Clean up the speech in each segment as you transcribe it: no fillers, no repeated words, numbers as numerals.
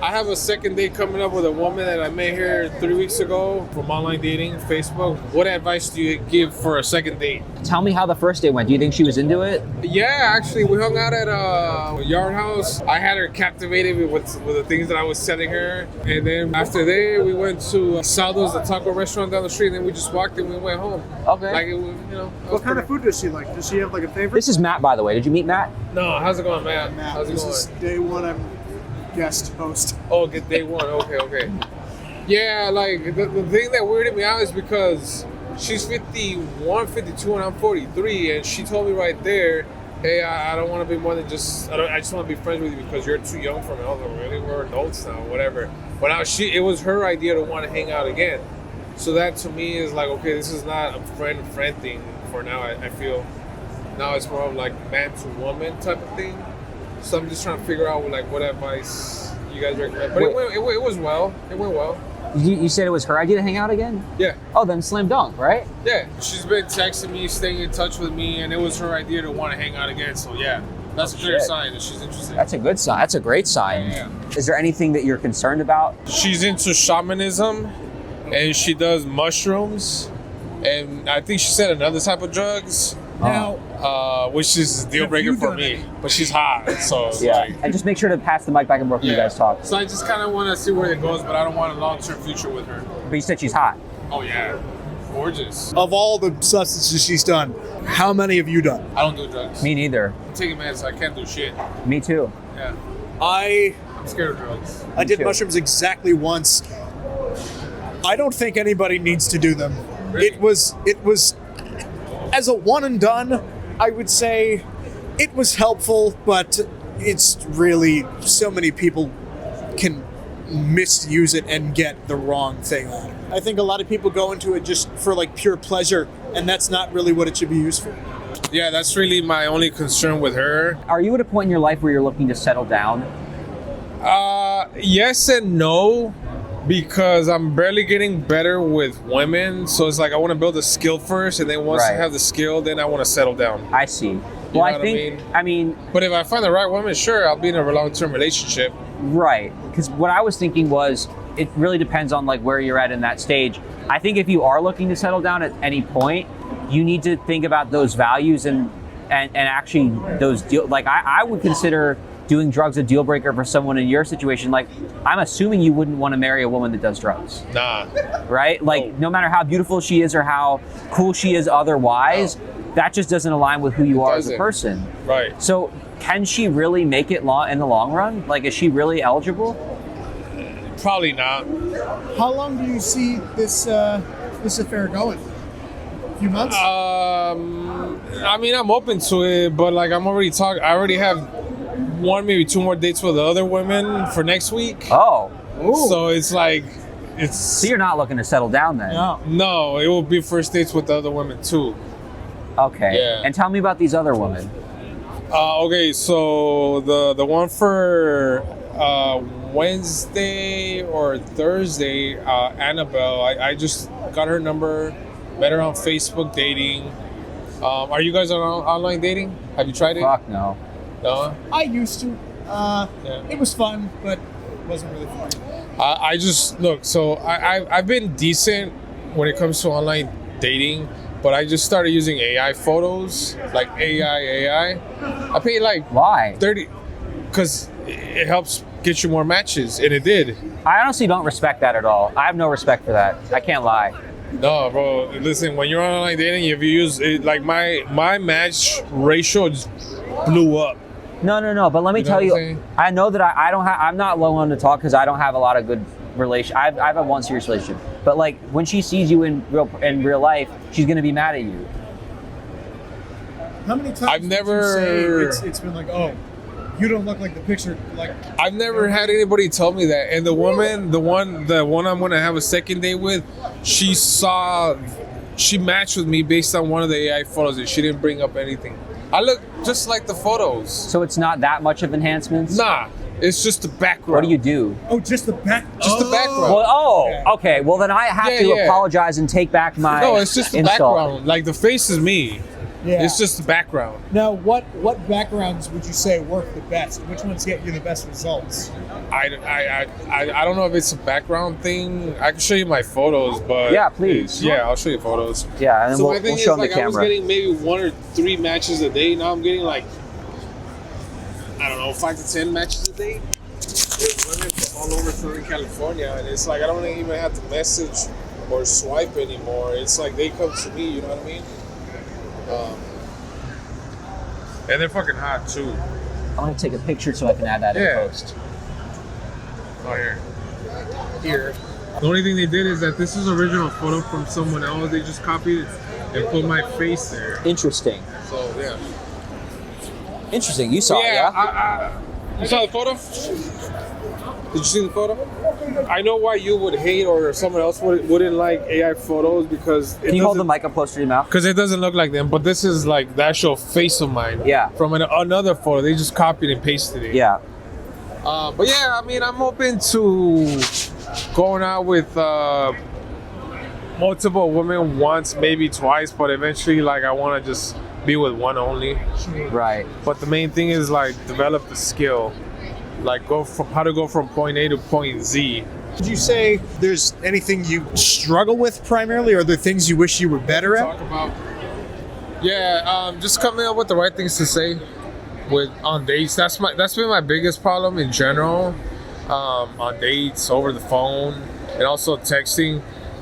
I have a second date coming up with a woman that I met here 3 weeks ago from online dating, Facebook. What advice do you give for a second date? Tell me how the first date went. Do you think she was into it? Yeah, actually, we hung out at a yard house. I had her captivated with the things that I was selling her. And then after that, we went to Saldo's, the taco restaurant down the street, and then we just walked and we went home. Okay. Like, it was, you know. What kind of food does she like? Does she have like a favorite? This is Matt, by the way. Did you meet Matt? No, how's it going, Matt? Matt, How's it this going? is day one. I'm guest host. Oh, get day one. Okay. Yeah, like the thing that weirded me out is because she's 51, 52, and I'm 43, and she told me right there, hey, I don't want to be more than just, I just want to be friends with you because you're too young for me. I was like, really? We're adults now, whatever. But now it was her idea to want to hang out again. So that to me is like, okay, this is not a friend thing for now. I feel now it's more of like man to woman type of thing. So I'm just trying to figure out like what advice you guys recommend. But it was well. It went well. You said it was her idea to hang out again? Yeah. Oh, then slam dunk, right? Yeah. She's been texting me, staying in touch with me, and it was her idea to want to hang out again. So yeah, that's a clear sign that she's interested. That's a good sign. That's a great sign. Yeah. Is there anything that you're concerned about? She's into shamanism, and she does mushrooms, and I think she said another type of drugs. Now, which is a deal breaker for me. But she's hot, so it's Yeah. like, And just make sure to pass the mic back and forth when you guys talk. So I just kind of want to see where it goes, but I don't want a long-term future with her. But you said she's hot. Oh yeah, gorgeous. of all the substances she's done, how many have you done? I don't do drugs. Me neither. I'm taking meds, so I can't do shit. Me too. Yeah, I'm scared of drugs. did too. mushrooms exactly once. I don't think anybody needs to do them. Really? It was as a one and done, I would say it was helpful, but it's really so many people can misuse it and get the wrong thing out of it. I think a lot of people go into it just for like pure pleasure, and that's not really what it should be used for. Yeah, that's really my only concern with her. Are you at a point in your life where you're looking to settle down? Yes and no, because I'm barely getting better with women. So it's like I want to build a skill first, and then once I Right. have the skill, then I want to settle down. I see. know Well, I what I think, mean? I mean, But if I find the right woman, sure, I'll be in a long-term relationship. right. Because what I was thinking was, it really depends on like where you're at in that stage. I think if you are looking to settle down at any point, you need to think about those values and actually those deal. Like I would consider doing drugs a deal breaker for someone in your situation. Like I'm assuming you wouldn't want to marry a woman that does drugs, Nah. right? Like no matter how beautiful she is or how cool she is otherwise, that just doesn't align with who you are as a doesn't. person. Right. So can she really make it in the long run? Like is she really eligible? Probably not. How long do you see this affair going? A few months? I mean, I'm open to it, but like I'm already talking. I already have one, maybe two more dates with other women for next week. Oh, So it's like, so you're not looking to settle down then? no, it will be first dates with the other women too. Okay. Yeah. And tell me about these other women. Okay, so the one for Wednesday or Thursday, Annabelle, I just got her number, met her on Facebook dating. Are you guys on online dating? Have you tried it? Fuck no. No? I used to. Yeah. It was fun, but it wasn't really fun. I just, look, so I've been decent when it comes to online dating, but I just started using AI photos, like AI. I paid like Why? 30, because it helps get you more matches, and it did. I honestly don't respect that at all. I have no respect for that. I can't lie. No, bro, listen, when you're online dating, if you use it, like my match ratio just blew up. No. But let me You know tell what I'm you, saying? I know that I don't have. I'm not low on to talk because I don't have a lot of good relation. I've had one serious relationship, but like when she sees you in real life, she's gonna be mad at you. How many times I've did never- you say it's been like, oh, you don't look like the picture, like... I've never had anybody tell me that. And the woman, the one I'm gonna have a second date with, she matched with me based on one of the AI photos, and she didn't bring up anything. I look just like the photos. So it's not that much of enhancements. Nah, it's just the background. What do you do? Oh, just the back... Just the background. Well, okay. Well, then I have to Yeah. apologize and take back my No, it's just the insult. background. Like the face is me. Yeah. It's just the background. Now, what backgrounds would you say work the best? Which ones get you the best results? I don't know if it's a background thing. I can show you my photos, but Yeah, please. Yeah, I'll show you photos. Yeah, and then So we'll, my thing we'll show is, them the like, I was camera. getting maybe 1 or 3 matches a day. Now I'm getting like, I don't know, 5 to 10 matches a day with women from all over Southern California, and it's like I don't even have to message or swipe anymore. It's like they come to me. You know what I mean? And they're fucking hot too. I want to take a picture so I can add that in Yeah. post. Oh, here. The only thing they did is that this is original photo from someone else. They just copied it and put my face there. Interesting. So yeah. Interesting. You saw it, yeah? You saw the photo? Did you see the photo? I know why you would hate or someone else wouldn't like AI photos because Can you hold the mic up close to your mouth? because it doesn't look like them. But this is like the actual face of mine. Yeah. From another photo, they just copied and pasted it. Yeah. But yeah, I mean, I'm open to going out with multiple women once, maybe twice, but eventually, like, I want to just be with one only. Right. But the main thing is like develop the skill, like how to go from point A to point Z. Would you say there's anything you struggle with primarily, or are there things you wish you were better at? Talk about, yeah, just coming up with the right things to say on dates. That's been my biggest problem in general, on dates, over the phone, and also texting.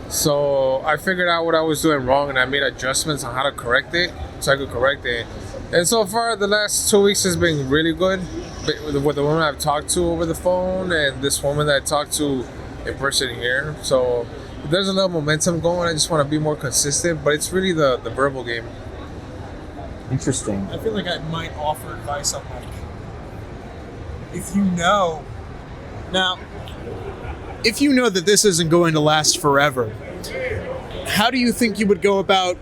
So I figured out what I was doing wrong, and I made adjustments on how to correct it, so I could correct it. And so far, the last 2 weeks has been really good with the women I've talked to over the phone, and this woman that I talked to in person here. So there's a little momentum going. I just want to be more consistent, but it's really the verbal game. Interesting. I feel like I might offer advice on like, if you know that this isn't going to last forever, how do you think you would go about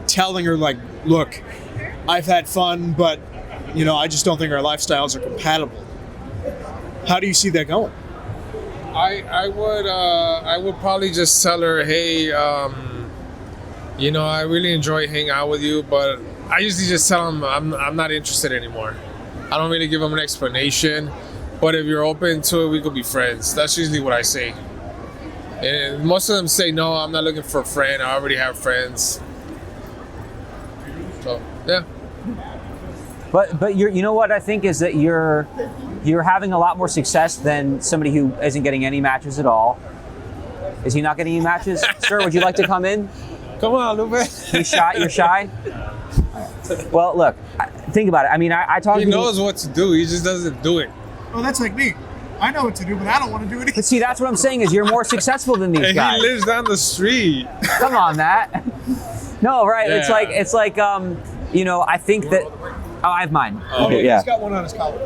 telling her, like, look, I've had fun, but I just don't think our lifestyles are compatible? How do you see that going? I would probably just tell her, hey, I really enjoy hanging out with you, but I usually just tell them I'm not interested anymore. I don't really give them an explanation, but if you're open to it, we could be friends. That's usually what I say. And most of them say, no, I'm not looking for a friend. I already have friends. So, yeah. But you know what I think is that you're having a lot more success than somebody who isn't getting any matches at all. Is he not getting any matches? Sir, would you like to come in? Come on, Lupe. You're shy? Well, look, think about it. I mean, I talk to He people. knows what to do. He just doesn't do it. Oh, that's like me. I know what to do, but I don't want to do it. But see, that's what I'm saying is you're more successul than these And guys. he lives down the street. Come on, Matt. No, right? Yeah. It's like I think that. Oh, I have mine. Okay, Yeah. He's got one on his collar.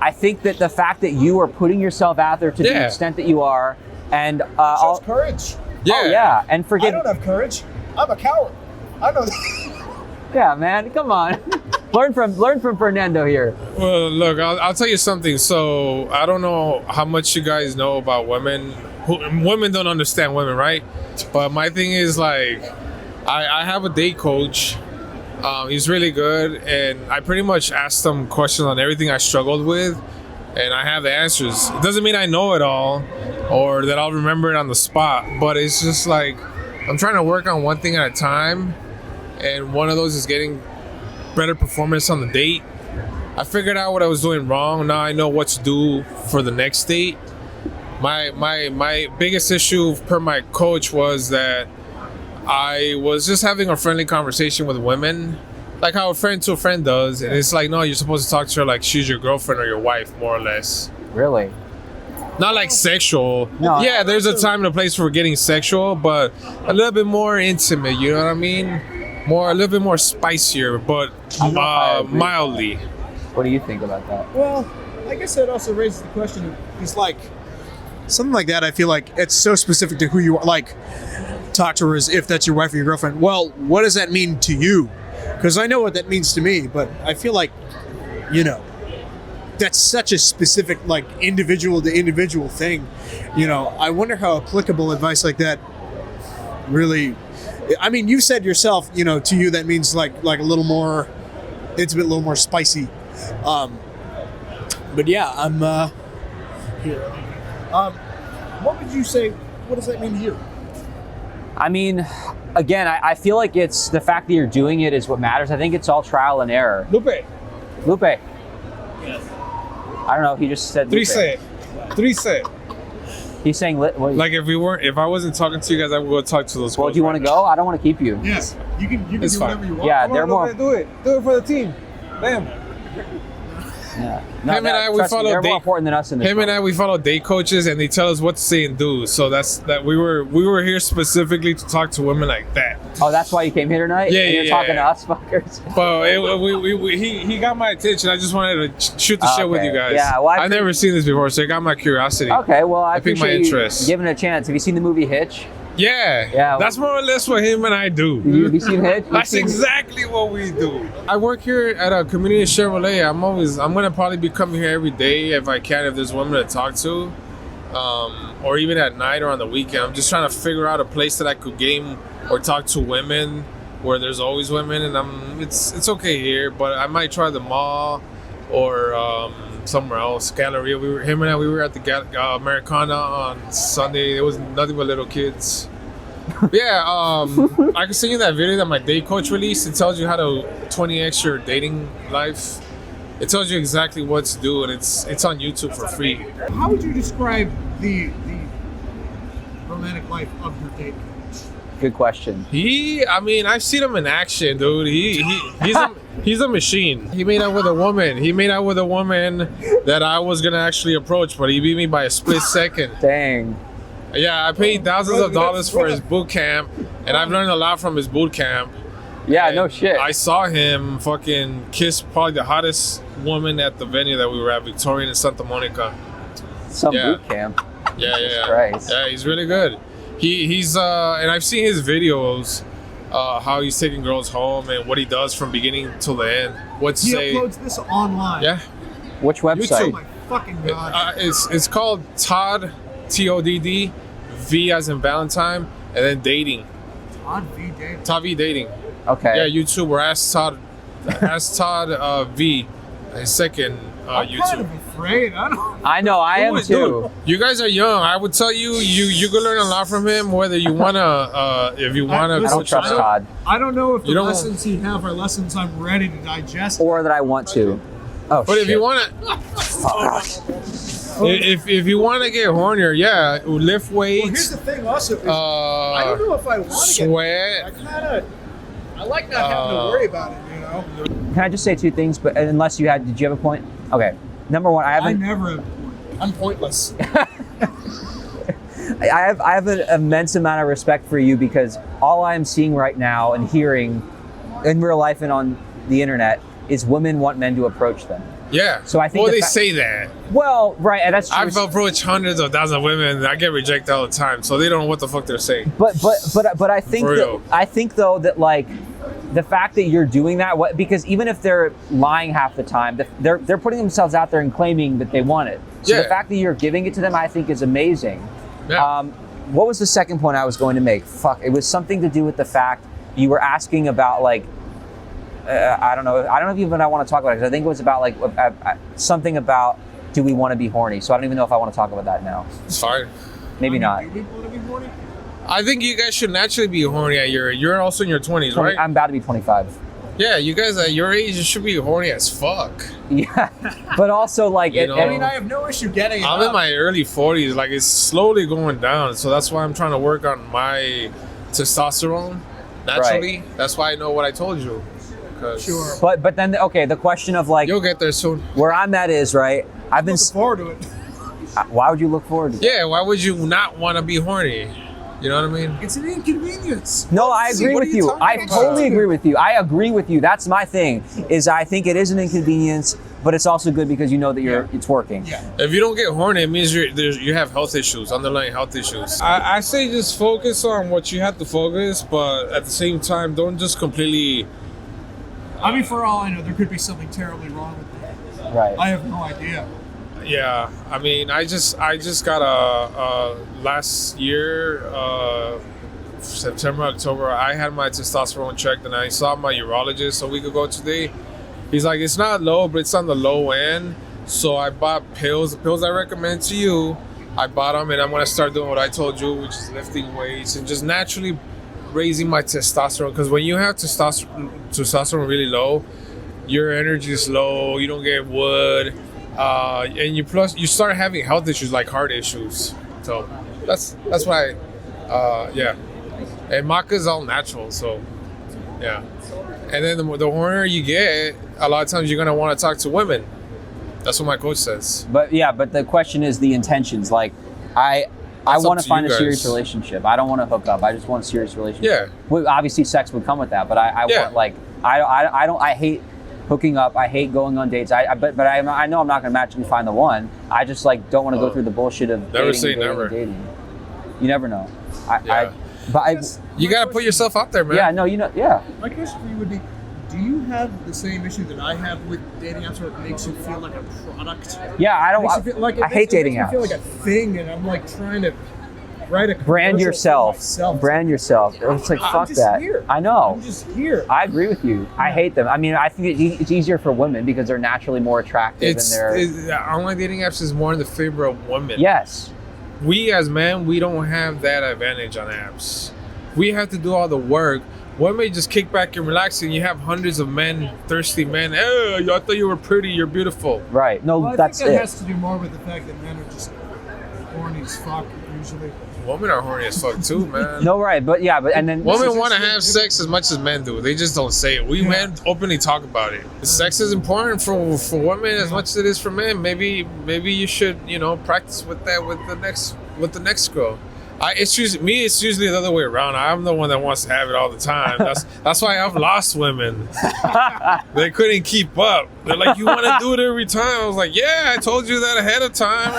I think that the fact that you are putting yourself out there to the Yeah. extent that you are, and Shows courage. oh yeah, and I forget. don't have courage. I'm a coward. I know that. Yeah, man, come on. learn from Fernando here. Well, look, I'll tell you something. So I don't know how much you guys know about women. Women don't understand women, right? But my thing is, like, I have a date coach. He's really good, and I pretty much asked him questions on everything I struggled with, and I have the answers. It doesn't mean I know it all or that I'll remember it on the spot, but it's just like I'm trying to work on one thing at a time, and one of those is getting better performance on the date. I figured out what I was doing wrong. Now I know what to do for the next date. My biggest issue per my coach was that I was just having a friendly conversation with women, like how a friend to a friend does, and it's like, no, you're supposed to talk to her like she's your girlfriend or your wife, more or less. Really? Not like sexual. No. Yeah, there's a time and a place for getting sexual, but a little bit more intimate, you know what I mean? A little bit more spicier, but mildly. What do you think about that? Well, I guess that also raises the question. It's like something like that. I feel like it's so specific to who you are. Like, talk to her as if that's your wife or your girlfriend. Well, what does that mean to you? Because I know what that means to me, but I feel like, that's such a specific, like, individual to individual thing. I wonder how applicable advice like that really I mean, you said yourself, to you that means like a little more. It's a little more spicy. But yeah, I'm here. What would you say? What does that mean to you? I mean, again, I feel like it's the fact that you're doing it is what matters. I think it's all trial and error. Lupe. Yes. I don't know. He just said Three Lupe. say. He's saying Like if I wasn't talking to you guys, I would go talk to those. Well, do you want to go? I don't want to keep you. Yes, you can do whatever you want. Yeah, they're more. Do it for the team. Bam. Yeah. No, Him and I, we follow. They're more important than us in this. Him and I, we follow day coaches, and they tell us what to say and do. So that's that. We were here specifically to talk to women like that. Oh, that's why you came here tonight? Yeah, and yeah, you're talking to us fuckers. But he got my attention. I just wanted to shoot the shit with Okay. you guys. Yeah, well, I've never seen this before, so it got my curiosity. Okay, well, I piqued my appreciate interest. you giving it a chance. Have you seen the movie Hitch? Yeah, Yeah. That's more or less what him and I do. Have you seen Hitch? That's exactly what we do. I work here at a community Chevrolet. I'm gonna probably be coming here every day if I can, if there's women to talk to, or even at night or on the weekend. I'm just trying to figure out a place that I could game or talk to women where there's always women, and it's okay here, but I might try the mall or somewhere else. Galleria. We were at the Americana on Sunday. It was nothing but little kids. Yeah, I can send you that video that my date coach released. It tells you how to 20x your dating life. It tells you exactly what to do, and it's on YouTube for free. How would you describe the romantic life of your date coach? Good question. I've seen him in action, dude. He's a machine. He made out with a woman. That I was gonna actually approach, but he beat me by a split second. Dang. Yeah, I paid thousands of dollars for his boot camp, and I've learned a lot from his boot camp. Yeah, And no shit. I saw him fucking kiss probably the hottest woman at the venue that we were at, Victorian in Santa Monica. Some yeah. boot camp. Yeah. Christ. Yeah, he's really good. He's and I've seen his videos, how he's taking girls home and what he does from beginning till the end. He uploads this online. Yeah. Which website? Oh my fucking god. It's called Todd, TODD, V as in Valentine, and then dating. Todd V dating. Okay. Yeah, YouTube or Ask Todd V, his second I'm YouTube. kind of afraid. I know, I am Dude, too. you guys are young. I would tell you can learn a lot from him. Whether you wanna, if you wanna, I don't trust Todd. I don't know if the You don't- lessons he have are lessons I'm ready to digest. Or that I want to. Oh, But shit. if you wanna, if you wanna get hornier, yeah, lift Well, here's weights, the thing also. Is I don't know if I want to sweat. I like not having to worry about it, Can I just say two things? But unless did you have a point? Okay. Number one, I I haven't. never have. I'm pointless. I have an immense amount of respect for you because all I'm seeing right now and hearing in real life and on the internet is women want men to approach them. Yeah. So I think Well, the they fa- say that. Well, right, and that's true. I've approached hundreds of thousands of women. And I get rejected all the time, so they don't know what the fuck they're saying. But I think For that, real. I think though that like the fact that you're doing that, because even if they're lying half the time, they're putting themselves out there and claiming that they want it. So Yeah. the fact that you're giving it to them, I think, is amazing. Yeah. What was the second point I was going to make? Fuck, it was something to do with the fact you were asking about like. I don't know if even I want to talk about it because I think it was about like something about do we want to be horny? So I don't even know if I want to talk about that now. It's fine. Maybe not. Do we want to be horny? I think you guys should naturally be horny at you're also in your 20s, right? I'm about to be 25. Yeah, you guys at your age, you should be horny as fuck. Yeah, but also like You know? I mean, I have no issue getting it. I'm in my early 40s, like it's slowly going down. So that's why I'm trying to work on my testosterone naturally. Right. That's why I know what I told you. 'Cause Sure. But then okay, the question of like You'll get there soon. where I'm at is right. I've been. looking forward to it. Why would you look forward to that? Yeah, why would you not want to be horny? You know what I mean? It's an inconvenience. No, I See, agree what with are you you. talking I about? totally agree with you. I agree with you. That's my thing. Is I think it is an inconvenience, but it's also good because you know that it's working. Yeah. If you don't get horny, it means you have health issues, underlying health issues. I say just focus on what you have to focus, but at the same time, don't just completely. I mean, for all I know, there could be something terribly wrong with that. Right. I have no idea. Yeah, I mean, I just got a last year September, October, I had my testosterone checked, and I saw my urologist a week ago today. He's like, it's not low, but it's on the low end. So I bought pills. The pills I recommend to you, I bought them, and I'm gonna start doing what I told you, which is lifting weights and just naturally raising my testosterone. Because when you have testosterone really low, your energy is low. You don't get wood, and you start having health issues like heart issues. So that's why, yeah. And maca is all natural, so yeah. And then the hornier you get, a lot of times you're gonna want to talk to women. That's what my coach says. But the question is the intentions. Like, I want to find a serious relationship. I don't want to hook up. I just want a serious relationship. Yeah. Well, obviously, sex would come with that, but I want, like, I hate hooking up. I hate going on dates. But I know I'm not gonna magically find the one. I just like don't want to go through the bullshit of never dating, say dating, never. dating. You never know. You gotta put yourself out there, man. Yeah, no, yeah. My question for you would be, do you have the same issue that I have with dating apps where it makes you feel like a product? Yeah, I don't. I hate dating apps. I feel like a thing, and I'm like trying to write a brand yourself. Brand yourself. It's like fuck that. Here. I know. I'm just here. I agree with you. I hate them. I mean, I think it's easier for women because they're naturally more attractive. Online dating apps is more in the favor of women. Yes. We as men, we don't have that advantage on apps. We have to do all the work. Women just kick back and relax, and you have hundreds of men, thirsty men. Oh, I thought you were pretty. You're beautiful. Right. No, well, that's I think that it. has to do more with the fact that men are just horny as fuck usually. Women are horny as fuck too, man. No, right, but and then women want to have sex as much as men do. They just don't say it. We men openly talk about it. Sex is important for women as much as it is for men. Maybe you should practice with that with the next girl. It's usually the other way around. I'm the one that wants to have it all the time. That's why I've lost women. They couldn't keep up. They're like, you want to do it every time? I was like, yeah, I told you that ahead of time.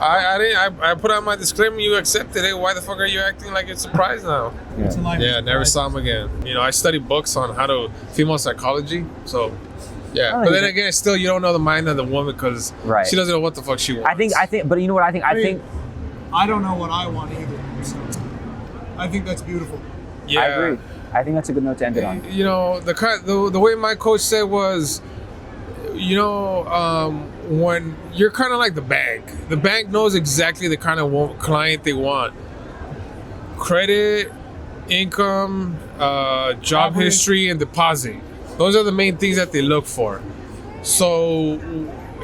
I put out my disclaimer. You accepted it. Why the fuck are you acting like it's a surprise now? Yeah, never saw them again. I studied books on female psychology. So yeah, but then again, still you don't know the mind of the woman because she doesn't know what the fuck she wants. I think, but you know what I think? I think I don't know what I want either. So I think that's beautiful. Yeah, I agree. I think that's a good note to end it on. The way my coach said was, when you're kind of like the bank knows exactly the kind of client they want. Credit, income, job history, and deposit. Those are the main things that they look for. So,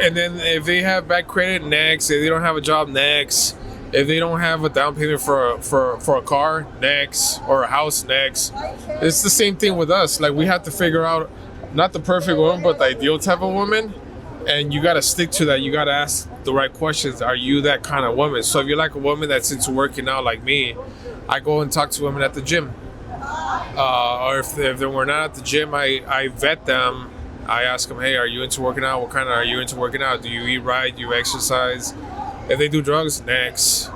and then if they have bad credit, next. If they don't have a job, next. If they don't have a down payment for a car, next, or a house, next. It's the same thing with us. Like, we have to figure out not the perfect woman, but the ideal type of woman. And you got to stick to that. You got to ask the right questions. Are you that kind of woman? So if you're like a woman that's into working out like me, I go and talk to women at the gym. Or if they were not at the gym, I vet them. I ask them, hey, are you into working out? What kind of are you into working out? Do you eat right? Do you exercise? If they do drugs, next.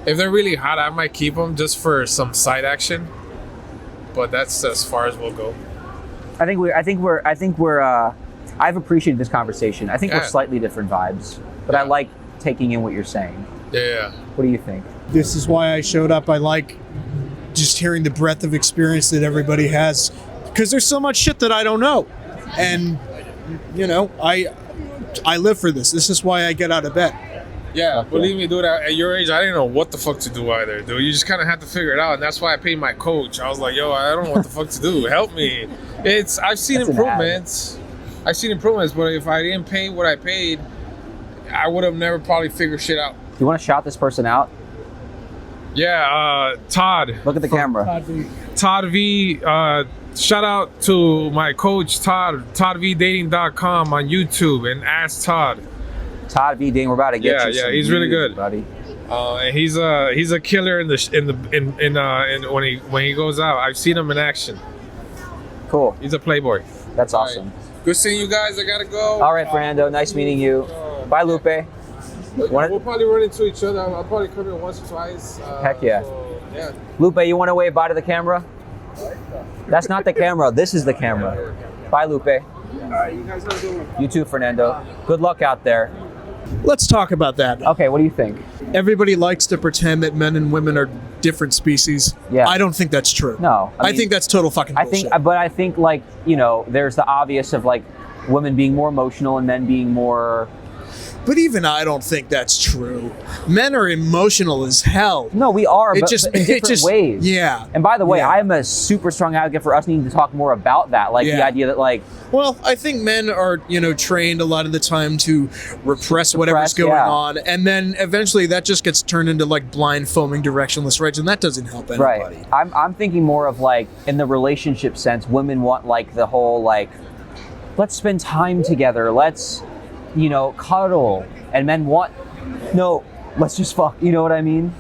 If they're really hot, I might keep them just for some side action. But that's as far as we'll go. I've appreciated this conversation. I think we're slightly different vibes, but I like taking in what you're saying. Yeah. What do you think? This is why I showed up. I like just hearing the breadth of experience that everybody has, because there's so much shit that I don't know. And, I live for this. This is why I get out of bed. Yeah, believe me, dude, at your age, I didn't know what the fuck to do either, dude. You just kind of have to figure it out, and that's why I paid my coach. I was like, yo, I don't know what the fuck to do. Help me. I've seen improvements. But if I didn't pay what I paid, I would have never probably figured shit out. Do you want to shout this person out? Yeah, Todd. Look at the camera. Todd V. Shout out to my coach, Todd, toddvdating.com on YouTube, and ask Todd. Todd V. Dating, we're about to get you. Yeah, he's really good, buddy. And he's a killer when he goes out. I've seen him in action. Cool. He's a playboy. That's awesome. Right. Good seeing you guys. I gotta go. All right, Fernando. Nice meeting you. Bye, Lupe. We'll probably run into each other. I'll probably come here once or twice. Heck yeah. Yeah. Lupe, you want to wave bye to the camera? That's not the camera. This is the camera. Bye, Lupe. All right, you guys have a good one. You too, Fernando. Good luck out there. Let's talk about that. Okay, what do you think? Everybody likes to pretend that men and women are different species. Yeah. I don't think that's true. No, I think that's total fucking bullshit. I think like, there's the obvious of like women being more emotional and men being more. But even I don't think that's true. Men are emotional as hell. No, we are, It but just- in it different just- ways. yeah. And by the way, Yeah. I'm a super strong advocate for us needing to talk more about that. Like the Yeah. idea that like, Well, I think men are, trained a lot of the time to repress whatever's going yeah. on, and then eventually that just gets turned into like blind, foaming, directionless rage, and that doesn't help anybody. right. I'm thinking more of like in the relationship sense, women want like the whole like, let's spend time together. Let's, cuddle. And men want, no, let's just fuck. You know what I mean?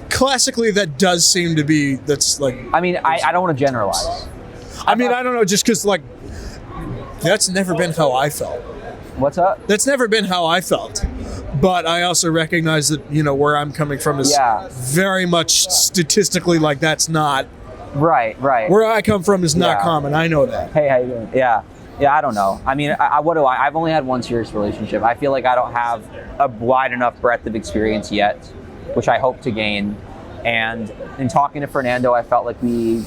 Classically, that does seem to be, that's like, I mean, I don't want to generalize. I don't know, just because like, that's never been how I felt. What's up? That's never been how I felt. But I also recognize that, where I'm coming from is Yeah. very much statistically like that's not, Right. where I come from is not Yeah. common. I know that. Hey, how you doing? Yeah, I don't know. I mean, I've only had one serious relationship. I feel like I don't have a wide enough breadth of experience yet, which I hope to gain. And in talking to Fernando, I felt like we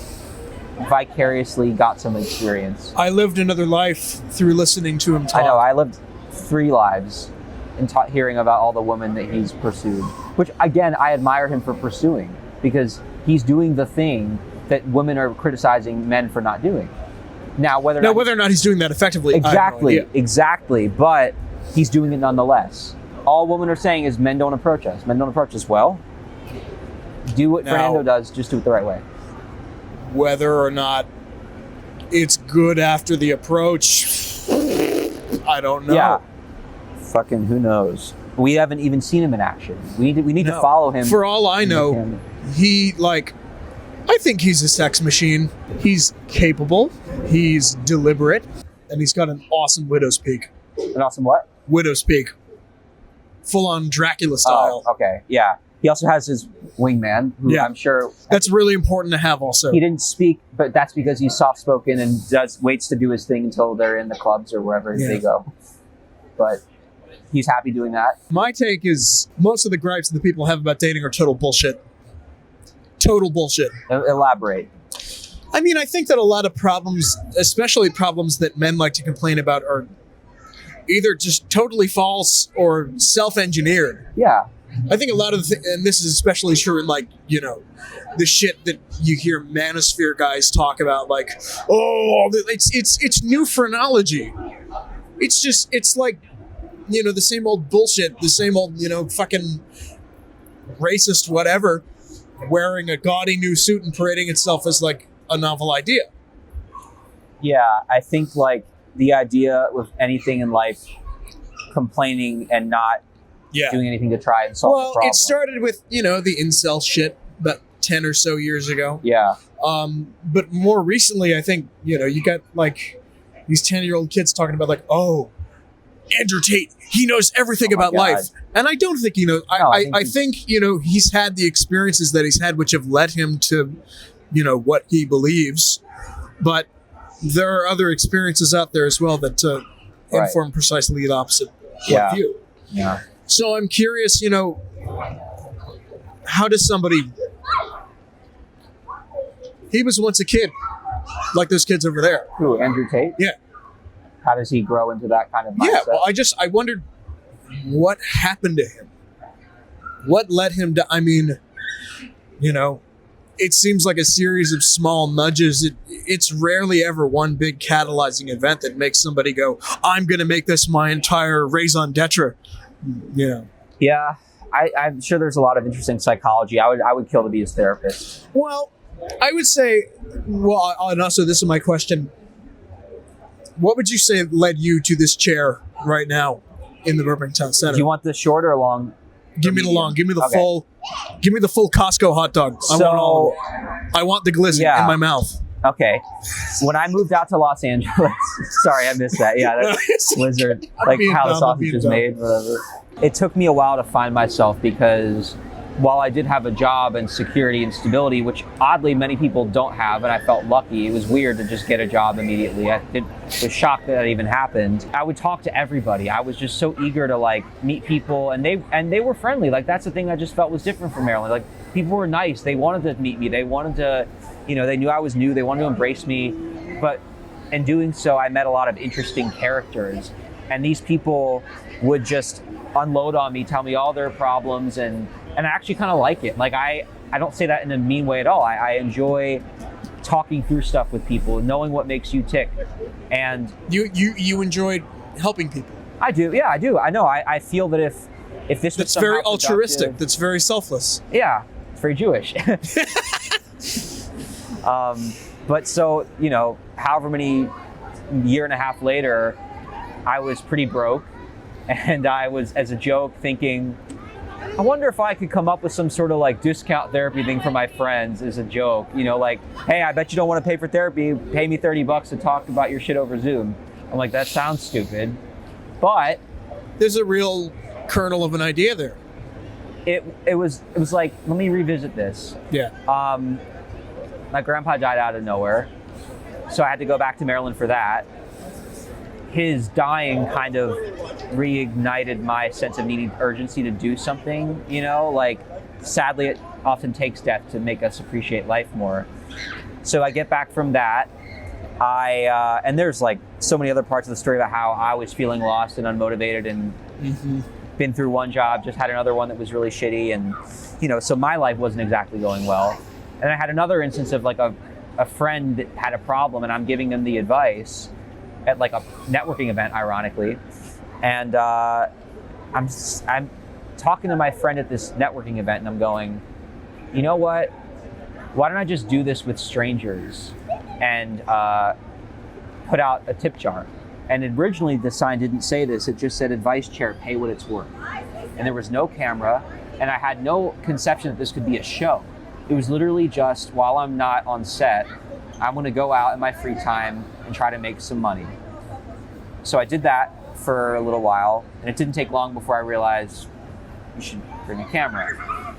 vicariously got some experience. I lived another life through listening to him talk. I know, I lived 3 lives in hearing about all the women that he's pursued, which again, I admire him for pursuing because he's doing the thing that women are criticizing men for not doing. Now, whether or not he's doing that effectively, I have no idea. Exactly, but he's doing it nonetheless. All women are saying is men don't approach us. Men don't approach us. Well, do what Now- Fernando does, just do it the right way. Whether or not it's good after the approach, I don't know. Yeah. Fucking who knows? We haven't even seen him in action. We need to No. follow him. For all I and know, make him- I think he's a sex machine. He's capable, he's deliberate, and he's got an awesome widow's peak. An awesome what? Widow's peak. Full on Dracula style. Oh, okay. Yeah. He also has his wingman, who Yeah. I'm sure That's really important to have also. he didn't speak, but that's because he's soft spoken and waits to do his thing until they're in the clubs or wherever Yeah. they go. But he's happy doing that. My take is most of the gripes that the people have about dating are total bullshit. Total bullshit. Elaborate. I mean, I think that a lot of problems, especially problems that men like to complain about, are either just totally false or self-engineered. Yeah. I think a lot of and this is especially true in like, the shit that you hear manosphere guys talk about, like, oh, it's new phrenology. It's like, the same old bullshit, the same old, fucking racist whatever, wearing a gaudy new suit and parading itself as like a novel idea. Yeah. I think like the idea with anything in life, complaining and not Yeah. doing anything to try and solve the Well, problem. it started with, the incel shit about 10 or so years ago. Yeah. But more recently, I think, you got like these 10-year-old kids talking about like, oh, Andrew Tate, he knows everything Oh my about God. life. And I don't think, No, I think, he's had the experiences that he's had, which have led him to, what he believes. But there are other experiences out there as well that Right. inform precisely the opposite point Yeah. of view. Yeah. So I'm curious, how does somebody... He was once a kid, like those kids over there. Who, Andrew Tate? Yeah. How does he grow into that kind of mindset? Yeah, well, I wondered what happened to him. What led him to, it seems like a series of small nudges. It's rarely ever one big catalyzing event that makes somebody go, I'm going to make this my entire raison d'etre. Yeah, I'm sure there's a lot of interesting psychology. I would kill to be his therapist. Well, I would say, and also this is my question. What would you say led you to this chair right now in the Burbank Town Center? Do you want the short or long? Give me the long. Give me the Okay. full. Give me the full Costco hot dog. I want all of it. I want the glizzy Yeah. in my mouth. Okay. When I moved out to Los Angeles, sorry, I missed that. Yeah, that's Wizard, like being how the dumb, I'm sausage being is dumb. made, whatever. It took me a while to find myself because while I did have a job and security and stability, which oddly many people don't have, and I felt lucky, it was weird to just get a job immediately. I was shocked that even happened. I would talk to everybody. I was just so eager to like meet people, and they were friendly. Like that's the thing I just felt was different from Maryland. Like people were nice. They wanted to meet me. They wanted to, they knew I was new. They wanted to embrace me. But in doing so, I met a lot of interesting characters, and these people would just unload on me, tell me all their problems, and I actually kind of like it. Like I don't say that in a mean way at all. I enjoy talking through stuff with people, knowing what makes you tick. And you enjoyed helping people. I do. Yeah, I do. I know. I feel that if this was that's very somehow altruistic. That's very selfless. Yeah, it's very Jewish. But so, however many year and a half later, I was pretty broke, and I was, as a joke, thinking, I wonder if I could come up with some sort of like discount therapy thing for my friends as a joke, like, hey, I bet you don't want to pay for therapy. Pay me $30 to talk about your shit over Zoom. I'm like, that sounds stupid, but there's a real kernel of an idea there. It was like, let me revisit this. Yeah. My grandpa died out of nowhere, so I had to go back to Maryland for that. His dying kind of reignited my sense of needing urgency to do something, like sadly it often takes death to make us appreciate life more. So I get back from that. And there's like so many other parts of the story about how I was feeling lost and unmotivated and been through one job, just had another one that was really shitty. And, so my life wasn't exactly going well. And I had another instance of like a friend that had a problem, and I'm giving them the advice at like a networking event, ironically. And I'm talking to my friend at this networking event, and I'm going, you know what? Why don't I just do this with strangers and put out a tip jar? And originally the sign didn't say this. It just said, advice chair, pay what it's worth. And there was no camera, and I had no conception that this could be a show. It was literally just, while I'm not on set, I'm gonna go out in my free time and try to make some money. So I did that for a little while, and it didn't take long before I realized you should bring a camera.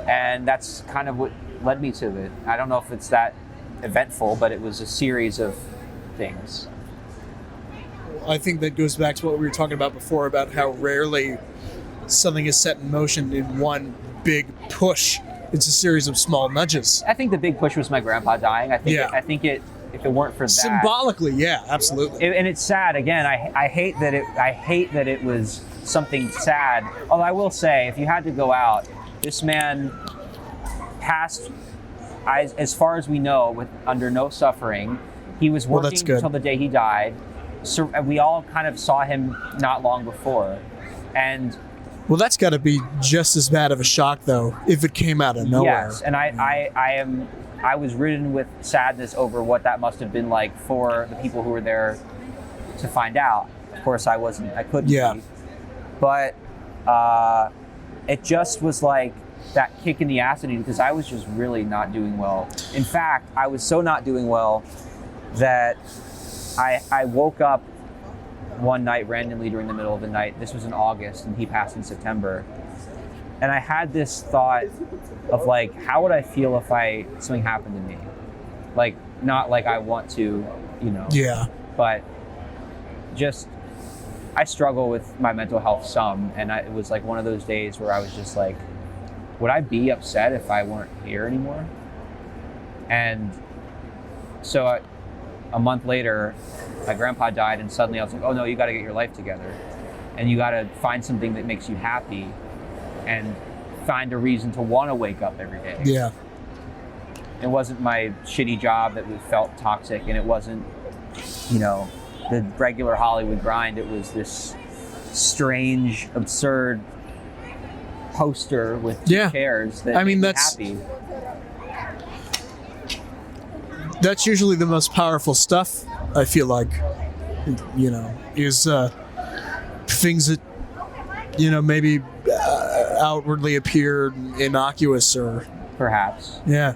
And that's kind of what led me to it. I don't know if it's that eventful, but it was a series of things. I think that goes back to what we were talking about before, about how rarely something is set in motion in one big push. It's a series of small nudges. I think the big push was my grandpa dying. I think if it weren't for that, symbolically, yeah, absolutely. And it's sad. Again, I hate that it was something sad. Although I will say, if you had to go out, this man passed, as far as we know, under no suffering. He was working until the day he died. So we all kind of saw him not long before, and. Well, that's got to be just as bad of a shock, though, if it came out of nowhere. Yes, and I was ridden with sadness over what that must have been like for the people who were there to find out. Of course, I couldn't be. But it just was like that kick in the ass because I was just really not doing well. In fact, I was so not doing well that I woke up one night randomly during the middle of the night. This was in August, and he passed in September. And I had this thought of like, how would I feel if something happened to me? Like, not like I want to, Yeah. But just, I struggle with my mental health some, and it was like one of those days where I was just like, would I be upset if I weren't here anymore? And so a month later, my grandpa died, and suddenly I was like, oh no, you got to get your life together. And you got to find something that makes you happy and find a reason to want to wake up every day. Yeah. It wasn't my shitty job that felt toxic, and it wasn't, the regular Hollywood grind. It was this strange, absurd poster with two chairs that made me happy. That's usually the most powerful stuff, I feel like, is things that, maybe outwardly appear innocuous or... Perhaps. Yeah.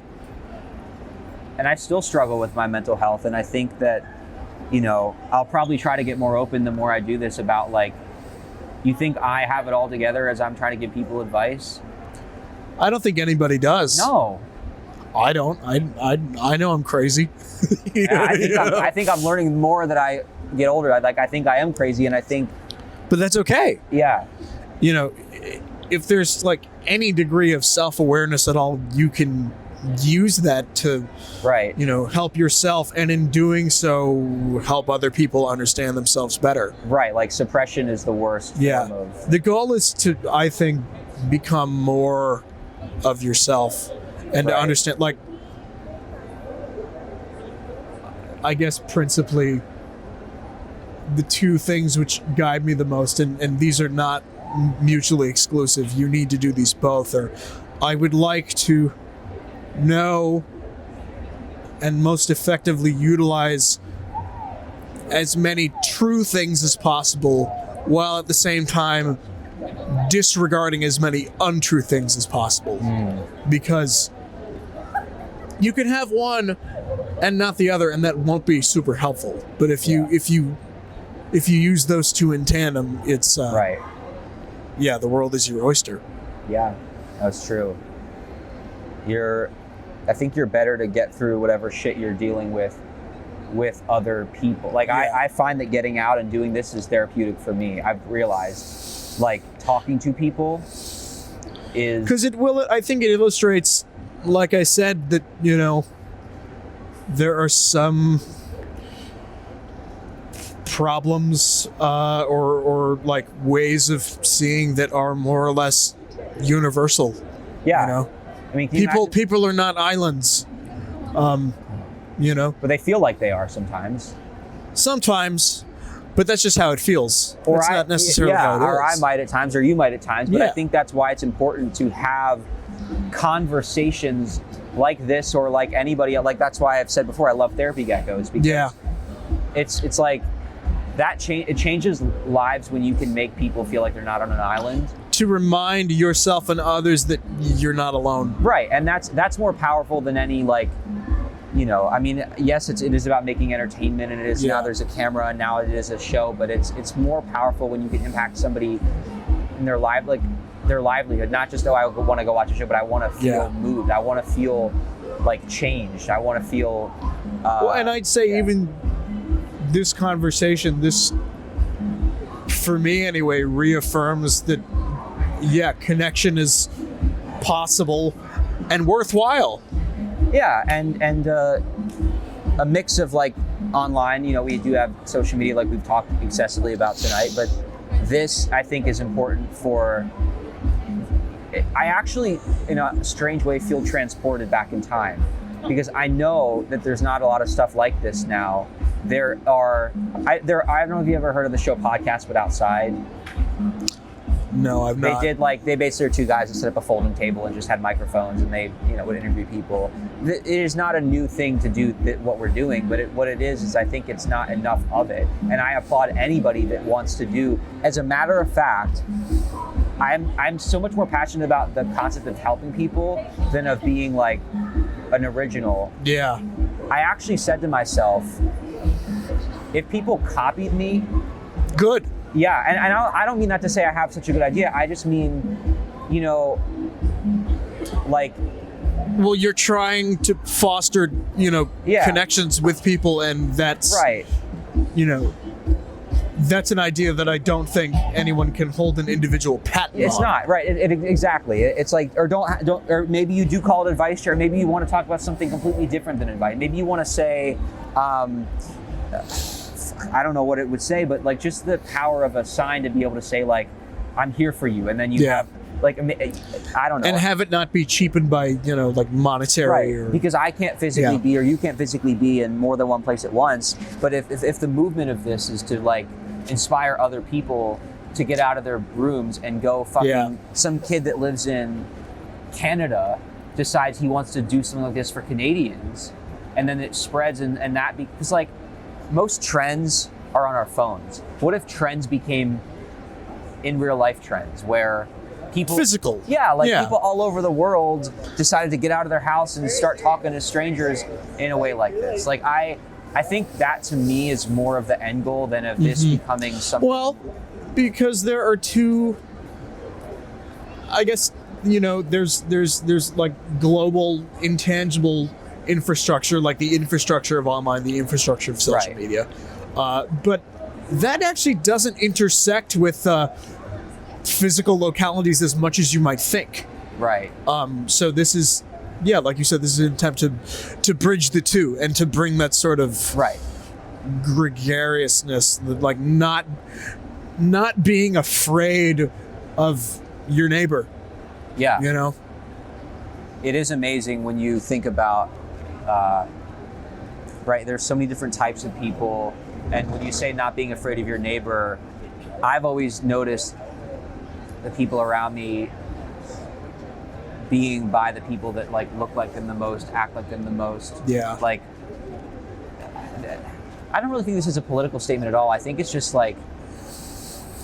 And I still struggle with my mental health, and I think that, I'll probably try to get more open the more I do this about, like, you think I have it all together as I'm trying to give people advice? I don't think anybody does. No. I don't. I know I'm crazy. Yeah, I think I'm learning more that I get older. I think I am crazy, and I think. But that's okay. Yeah. You know, if there's like any degree of self-awareness at all, you can use that to, right. you know, help yourself, and in doing so, help other people understand themselves better. Right. Like suppression is the worst. Yeah. Form of, The goal is to, I think, become more of yourself and to Right. understand, like, I guess principally the two things which guide me the most, and these are not mutually exclusive. You need to do these both, or I would like to know and most effectively utilize as many true things as possible, while at the same time disregarding as many untrue things as possible. Because you can have one and not the other, and that won't be super helpful. But if you use those two in tandem, it's right. Yeah, the world is your oyster. Yeah, that's true. I think you're better to get through whatever shit you're dealing with other people. Like Yeah. I find that getting out and doing this is therapeutic for me. I've realized, like, talking to people is Because I think it illustrates, like I said, that, you know, there are some problems or like ways of seeing that are more or less universal. yeah. You know, I mean, can you imagine- people are not islands. You know, but they feel like they are sometimes. sometimes, but that's just how it feels. That's not necessarily how it is. or I might at times, or you might at times. But I Yeah. think that's why it's important to have conversations like this, or like anybody else. Like, that's why I've said before, I love therapy geckos, because Yeah. it's like that it changes lives when you can make people feel like they're not on an island. To remind yourself and others that you're not alone. Right, and that's more powerful than any, like, you know, I mean, yes, it is about making entertainment, and it is, Yeah. now there's a camera and now it is a show, but it's more powerful when you can impact somebody in their life, like their livelihood, not just, oh, I want to go watch a show, but I want to feel Yeah. moved, I want to feel like changed, I want to feel Well, and I'd say yeah. even this conversation, this, for me anyway, reaffirms that, yeah, connection is possible and worthwhile. Yeah, and a mix of, like, online, you know, we do have social media, like we've talked excessively about tonight, but this, I think, is important for, I actually, in a strange way, feel transported back in time, because I know that there's not a lot of stuff like this now. I don't know if you ever heard of the show Podcast But Outside. No, I've not. They basically are two guys that set up a folding table and just had microphones, and they, you know, would interview people. It is not a new thing to do what we're doing, but what it is I think it's not enough of it. And I applaud anybody that wants to do. As a matter of fact, I'm so much more passionate about the concept of helping people than of being like an original. Yeah. I actually said to myself, if people copied me, Good. yeah, and I don't mean that to say I have such a good idea. I just mean, you know, like, Well, you're trying to foster, you know, Yeah. connections with people, and that's, right. you know, that's an idea that I don't think anyone can hold an individual patent It's on. not right. Exactly. It's like, or don't, or maybe you do call it advice, or maybe you want to talk about something completely different than advice. Maybe you want to say, I don't know what it would say, but like just the power of a sign to be able to say, like, I'm here for you, and then you Yeah. have, like, I don't know. And have it not be cheapened by, you know, like monetary Right, or because I can't physically Yeah. be, or you can't physically be in more than one place at once. But if the movement of this is to, like, inspire other people to get out of their rooms and go fucking, Yeah. some kid that lives in Canada decides he wants to do something like this for Canadians, and then it spreads, and that, because, like, most trends are on our phones. What if trends became in real life trends, where people, physical. yeah, like Yeah. people all over the world decided to get out of their house and start talking to strangers in a way like this. Like, I think that, to me, is more of the end goal than of this becoming something. Well, because there are two, I guess, there's like global intangible infrastructure, like the infrastructure of online, the infrastructure of social Right. media, but that actually doesn't intersect with physical localities as much as you might think. Right. So this is, yeah, like you said, this is an attempt to bridge the two and to bring that sort of Right. gregariousness, like not being afraid of your neighbor. Yeah. You know? It is amazing when you think about, right, there's so many different types of people. And when you say not being afraid of your neighbor, I've always noticed the people around me being by the people that like look like them the most, act like them the most. Yeah. Like, I don't really think this is a political statement at all. I think it's just like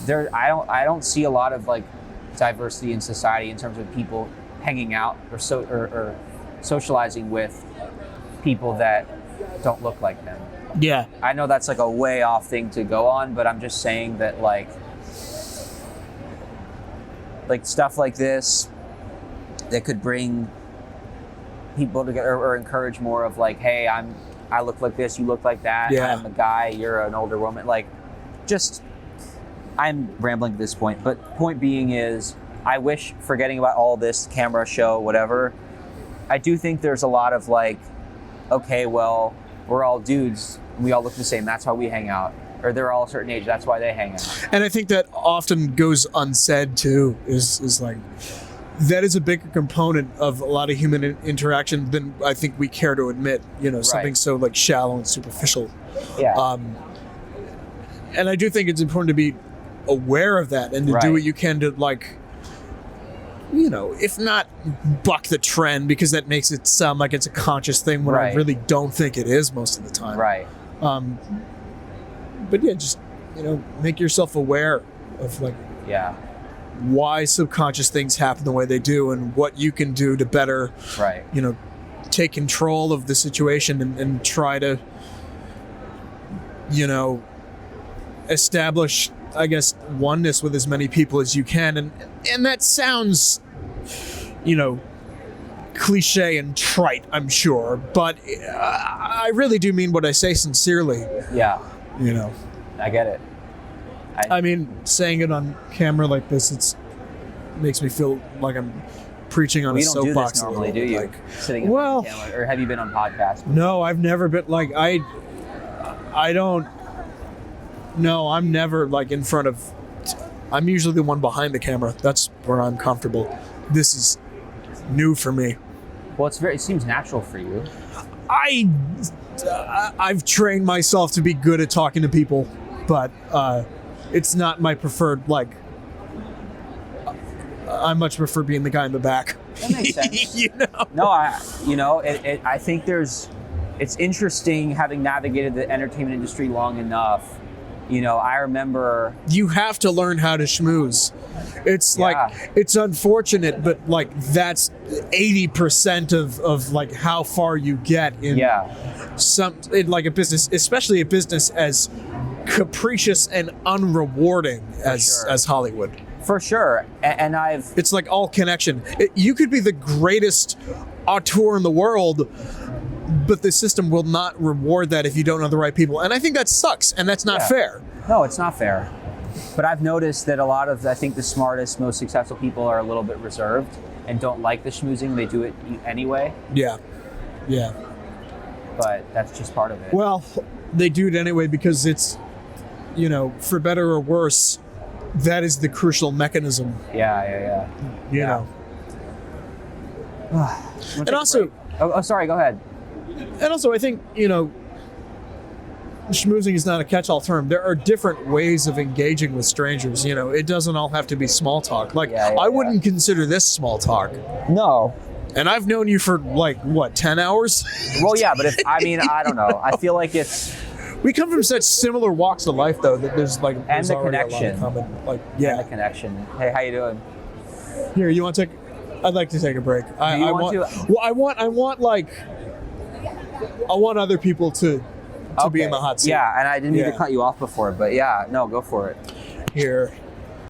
I don't see a lot of like diversity in society in terms of people hanging out or socializing with people that don't look like them. Yeah. I know that's like a way off thing to go on, but I'm just saying that like stuff like this that could bring people together or encourage more of like, hey, I look like this, you look like that. Yeah. I'm a guy, you're an older woman. Like, just, I'm rambling at this point, but point being is, I wish, forgetting about all this camera show, whatever, I do think there's a lot of like, okay, well, we're all dudes, we all look the same, that's how we hang out. Or they're all a certain age, that's why they hang out. And I think that often goes unsaid too, is like, that is a bigger component of a lot of human interaction than I think we care to admit, something Right. so like shallow and superficial. Yeah. And I do think it's important to be aware of that and to Right. do what you can to like, if not buck the trend, because that makes it sound like it's a conscious thing when I Right. really don't think it is most of the time. Right. But yeah, just, make yourself aware of like Yeah. why subconscious things happen the way they do and what you can do to better, Right. take control of the situation and try to, establish, I guess, oneness with as many people as you can. And that sounds, cliche and trite, I'm sure, but I really do mean what I say sincerely, Yeah. I get it. I mean, saying it on camera like this, makes me feel like I'm preaching on We a don't do soapbox. this a normally, little, do you? like, Sitting in well- front of the camera, or have you been on podcasts? no, I've never been like I don't. No, I'm never like in front of. I'm usually the one behind the camera. That's where I'm comfortable. This is new for me. Well, it seems natural for you. I've trained myself to be good at talking to people, but it's not my preferred, like, I much prefer being the guy in the back. That makes sense. No, I think it's interesting having navigated the entertainment industry long enough. I remember. You have to learn how to schmooze. It's like, it's unfortunate, but like that's 80% of like how far you get in in like a business, especially a business as capricious and unrewarding as Hollywood. For sure. And it's like all connection. You could be the greatest auteur in the world, but the system will not reward that if you don't know the right people. And I think that sucks, and that's not fair. No, it's not fair. But I've noticed that a lot of, I think, the smartest, most successful people are a little bit reserved and don't like the schmoozing. They do it anyway. Yeah. Yeah. But that's just part of it. Well, they do it anyway because it's, for better or worse, that is the crucial mechanism. Yeah. You know. And also... Oh, sorry, go ahead. And also, I think, schmoozing is not a catch-all term. There are different ways of engaging with strangers. It doesn't all have to be small talk. Like, I wouldn't consider this small talk. No. And I've known you for, like, what, 10 hours? Well, yeah, but I don't know. I feel like it's... We come from such similar walks of life, though, that there's, like, And there's the already a lot connection. of common, like, And the connection. Hey, how you doing? Here, you want to take... I'd like to take a break. I want other people to be in the hot seat. Yeah, and I didn't mean to cut you off before, but yeah, no, go for it. Here.